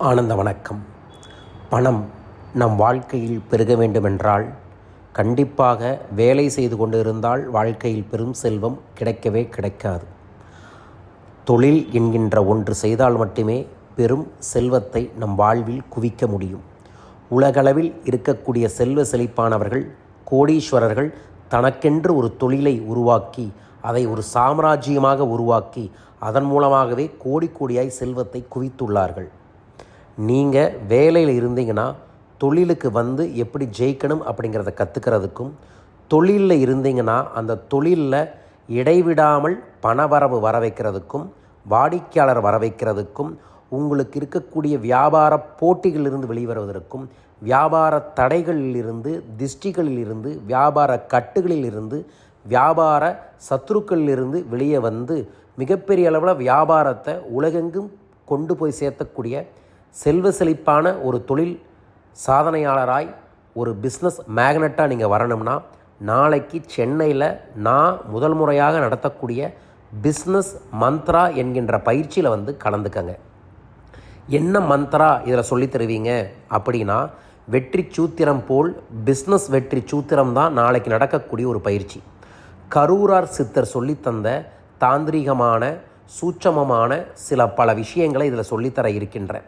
ஆனந்த வணக்கம். பணம் நம் வாழ்க்கையில் பெருக வேண்டுமென்றால் கண்டிப்பாக வேலை செய்து கொண்டு இருந்தால் வாழ்க்கையில் பெரும் செல்வம் கிடைக்கவே கிடைக்காது. தொழில் என்கின்ற ஒன்று செய்தால் மட்டுமே பெரும் செல்வத்தை நம் வாழ்வில் குவிக்க முடியும். உலகளவில் இருக்கக்கூடிய செல்வ செழிப்பானவர்கள், கோடீஸ்வரர்கள் தனக்கென்று ஒரு தொழிலை உருவாக்கி அதை ஒரு சாம்ராஜ்யமாக உருவாக்கி அதன் மூலமாகவே கோடி கோடியாய் செல்வத்தை குவித்துள்ளார்கள். நீங்கள் வேலையில் இருந்தீங்கன்னா தொழிலுக்கு வந்து எப்படி ஜெயிக்கணும் அப்படிங்கிறத கற்றுக்கிறதுக்கும், தொழிலில் இருந்தீங்கன்னா அந்த தொழிலில் இடைவிடாமல் பணவரவு வர வைக்கிறதுக்கும், வாடிக்கையாளர் வர வைக்கிறதுக்கும், உங்களுக்கு இருக்கக்கூடிய வியாபார போட்டிகளிலிருந்து வெளிவருவதற்கும், வியாபார தடைகளிலிருந்து, திஷ்டிகளிலிருந்து, வியாபார கட்டுகளிலிருந்து, வியாபார சத்துருக்களிலிருந்து வெளியே வந்து மிகப்பெரிய அளவில் வியாபாரத்தை உலகெங்கும் கொண்டு போய் சேர்த்தக்கூடிய செல்வ செழிப்பான ஒரு தொழில் சாதனையாளராய், ஒரு பிஸ்னஸ் மேக்னட்டாக நீங்கள் வரணும்னா நாளைக்கு சென்னையில் நான் முதல் முறையாக நடத்தக்கூடிய பிஸ்னஸ் மந்த்ரா என்கின்ற பயிற்சியில் வந்து கலந்துக்கங்க. என்ன மந்த்ரா இதில் சொல்லித் தருவீங்க அப்படின்னா, வெற்றி சூத்திரம் போல் பிஸ்னஸ் வெற்றி சூத்திரம் தான் நாளைக்கு நடக்கக்கூடிய ஒரு பயிற்சி. கரூரார் சித்தர் சொல்லித்தந்த தாந்திரிகமான சூட்சமமான பல விஷயங்களை இதில் சொல்லித்தர இருக்கின்றேன்.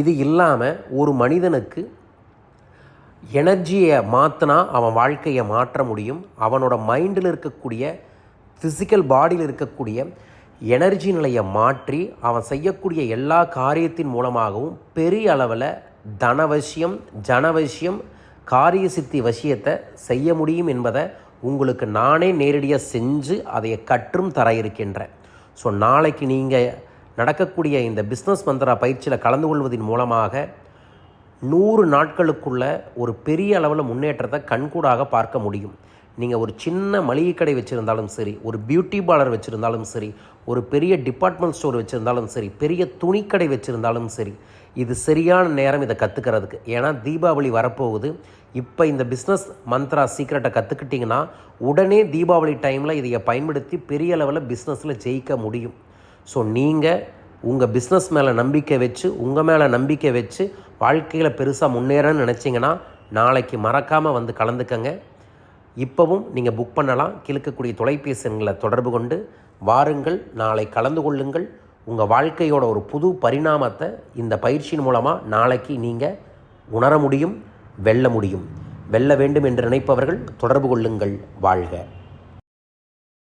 இது இல்லாமல் ஒரு மனிதனுக்கு எனர்ஜியை மாற்றினா அவன் வாழ்க்கையை மாற்ற முடியும். அவனோட மைண்டில் இருக்கக்கூடிய ஃபிசிக்கல் பாடியில் இருக்கக்கூடிய எனர்ஜி நிலையை மாற்றி அவன் செய்யக்கூடிய எல்லா காரியத்தின் மூலமாகவும் பெரிய அளவில் தனவசியம், ஜனவசியம், காரிய சித்தி வசியத்தை செய்ய முடியும் என்பதை உங்களுக்கு நானே நேரடியாக செஞ்சு அதை கற்றும் தர இருக்கின்றேன். ஸோ நாளைக்கு நீங்கள் நடக்கக்கூடிய இந்த பிஸ்னஸ் மந்த்ரா பயிற்சியில் கலந்து கொள்வதன் மூலமாக 100 நாட்களுக்குள்ள ஒரு பெரிய அளவில் முன்னேற்றத்தை கண்கூடாக பார்க்க முடியும். நீங்கள் ஒரு சின்ன மளிகை கடை வச்சுருந்தாலும் சரி, ஒரு பியூட்டி பார்லர் வச்சுருந்தாலும் சரி, ஒரு பெரிய டிபார்ட்மெண்ட் ஸ்டோர் வச்சுருந்தாலும் சரி, பெரிய துணிக்கடை வச்சுருந்தாலும் சரி, இது சரியான நேரம் இதை கற்றுக்கிறதுக்கு. ஏன்னா தீபாவளி வரப்போகுது. இப்போ இந்த பிஸ்னஸ் மந்த்ரா சீக்ரெட்டை கற்றுக்கிட்டிங்கன்னா உடனே தீபாவளி டைமில் இதை பயன்படுத்தி பெரிய அளவில் பிஸ்னஸில் ஜெயிக்க முடியும். ஸோ நீங்கள் உங்கள் பிஸ்னஸ் மேலே நம்பிக்கை வச்சு, உங்கள் மேலே நம்பிக்கை வச்சு வாழ்க்கையில் பெருசாக முன்னேறன்னு நினச்சிங்கன்னா நாளைக்கு மறக்காமல் வந்து கலந்துக்கங்க. இப்போவும் நீங்கள் புக் பண்ணலாம். கிழக்கக்கூடிய தொலைபேசி எண்களை தொடர்பு கொண்டு வாருங்கள், நாளை கலந்து கொள்ளுங்கள். உங்கள் வாழ்க்கையோட ஒரு புது பரிணாமத்தை இந்த பயிற்சியின் மூலமாக நாளைக்கு நீங்கள் உணர முடியும், வெல்ல முடியும். வெல்ல வேண்டும் என்று நினைப்பவர்கள் தொடர்பு கொள்ளுங்கள். வாழ்க.